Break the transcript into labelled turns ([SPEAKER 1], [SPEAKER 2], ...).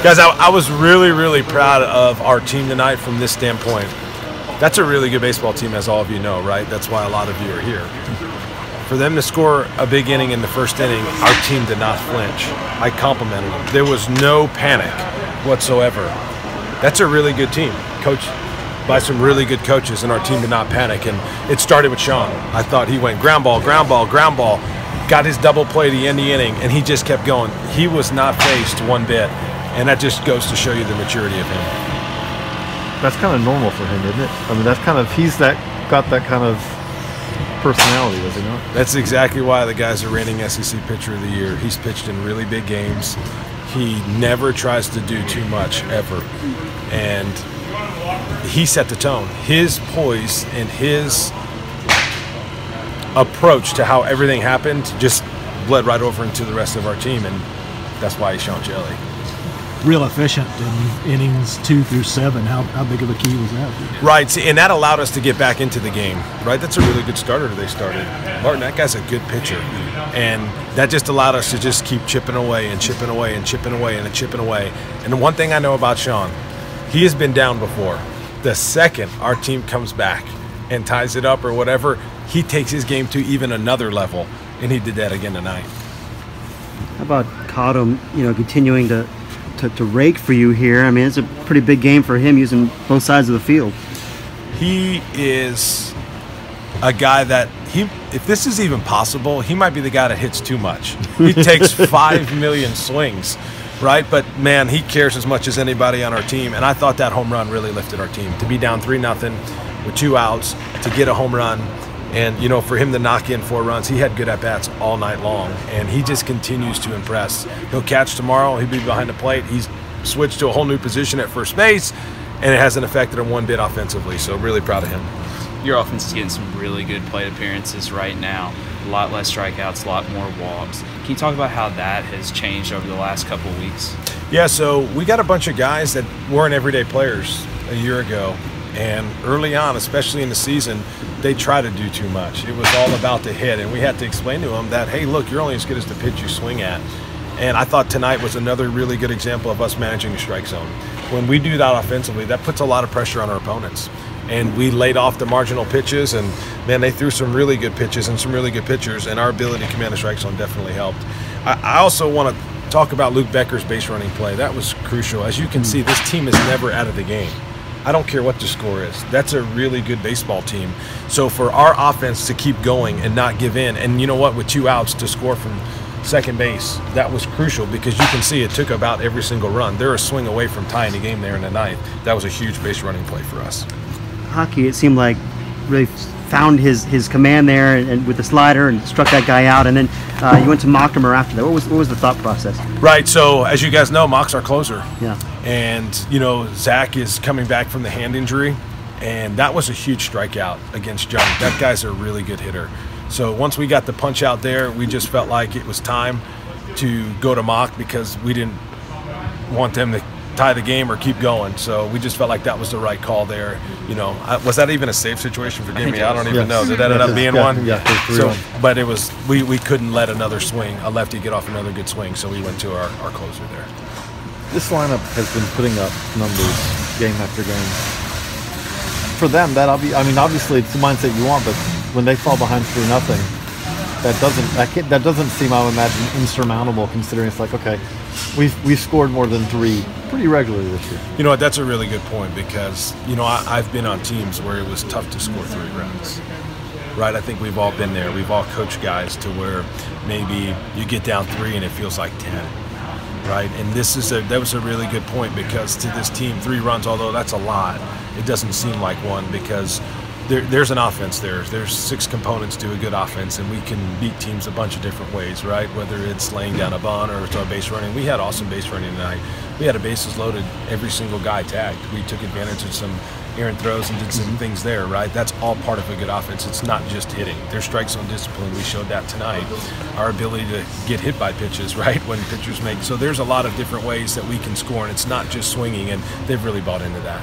[SPEAKER 1] Guys, I was really, really proud of our team tonight from this standpoint. That's a really good baseball team, as all of you know, right? That's why a lot of you are here. For them to score a big inning in the first inning, our team did not flinch. I complimented them. There was no panic whatsoever. That's a really good team, coached by some really good coaches, and our team did not panic. And it started with Sean. I thought he went ground ball, ground ball, ground ball, got his double play to end the inning, and he just kept going. He was not faced one bit, and that just goes to show you the maturity of him.
[SPEAKER 2] That's kind of normal for him, isn't it? I mean, that's kind of, he's got that kind of personality, does he not?
[SPEAKER 1] That's exactly why the guys are reigning SEC Pitcher of the Year. He's pitched in really big games. He never tries to do too much, ever. And he set the tone. His poise and his approach to how everything happened just bled right over into the rest of our team, and that's why he's Sean Jelly.
[SPEAKER 3] Real efficient in innings 2 through 7. How big of a key was that?
[SPEAKER 1] Right, see, and that allowed us to get back into the game, right? That's a really good starter they started. Martin, that guy's a good pitcher. And that just allowed us to just keep chipping away and chipping away and chipping away and chipping away. And the one thing I know about Sean, he has been down before. The second our team comes back and ties it up or whatever, he takes his game to even another level, and he did that again tonight.
[SPEAKER 4] How about Cottom, continuing to rake for you here? I mean, it's a pretty big game for him using both sides of the field.
[SPEAKER 1] He is a guy that, if this is even possible, he might be the guy that hits too much. He takes 5 million swings, right? But, man, he cares as much as anybody on our team, and I thought that home run really lifted our team. To be down 3-0 with 2 outs, to get a home run, and, for him to knock in 4 runs, he had good at-bats all night long, and he just continues to impress. He'll catch tomorrow. He'll be behind the plate. He's switched to a whole new position at first base, and it hasn't affected him one bit offensively, so really proud of him.
[SPEAKER 5] Your offense is getting some really good plate appearances right now. A lot less strikeouts, a lot more walks. Can you talk about how that has changed over the last couple of weeks?
[SPEAKER 1] Yeah, so we got a bunch of guys that weren't everyday players a year ago. And early on, especially in the season, they try to do too much. It was all about the hit, and we had to explain to them that, hey, look, you're only as good as the pitch you swing at. And I thought tonight was another really good example of us managing the strike zone. When we do that offensively, that puts a lot of pressure on our opponents. And we laid off the marginal pitches, and, man, they threw some really good pitches and some really good pitchers, and our ability to command the strike zone definitely helped. I also want to talk about Luke Becker's base running play. That was crucial. As you can see, this team is never out of the game. I don't care what the score is. That's a really good baseball team. So for our offense to keep going and not give in, and you know what, with 2 outs to score from second base, that was crucial, because you can see it took about every single run. They're a swing away from tying the game there in the 9th. That was a huge base running play for us.
[SPEAKER 4] Hockey, it seemed like, really found his command there and with the slider and struck that guy out, and then you went to Mocktimer after that. What was the thought process?
[SPEAKER 1] Right, so as you guys know, Mock's our closer.
[SPEAKER 4] Yeah.
[SPEAKER 1] And, Zach is coming back from the hand injury, and that was a huge strikeout against John. That guy's a really good hitter. So once we got the punch out there, we just felt like it was time to go to Mock, because we didn't want them to tie the game or keep going. So we just felt like that was the right call there. Was that even a safe situation? Forgive me, I don't even know. Did that end up being one?
[SPEAKER 2] Yeah,
[SPEAKER 1] so, but it was, we couldn't let another swing, a lefty, get off another good swing, so we went to our closer there.
[SPEAKER 2] This lineup has been putting up numbers game after game. For them, obviously it's the mindset you want, but when they fall behind 3-0, that doesn't seem, I would imagine, insurmountable, considering it's like, okay, we've scored more than 3 pretty regularly this year.
[SPEAKER 1] You know what, that's a really good point, because I've been on teams where it was tough to score 3 runs. Right, I think we've all been there. We've all coached guys to where maybe you get down 3 and it feels like 10. Right, and that was a really good point, because to this team, 3 runs, although that's a lot, it doesn't seem like one, because there's an offense there. There's 6 components to a good offense, and we can beat teams a bunch of different ways, right? Whether it's laying down a bunt or it's our base running. We had awesome base running tonight. We had a bases loaded, every single guy tagged. We took advantage of some errant throws and did some things there, right? That's all part of a good offense. It's not just hitting. There's strike zone discipline. We showed that tonight. Our ability to get hit by pitches, right, when pitchers make. So there's a lot of different ways that we can score, and it's not just swinging, and they've really bought into that.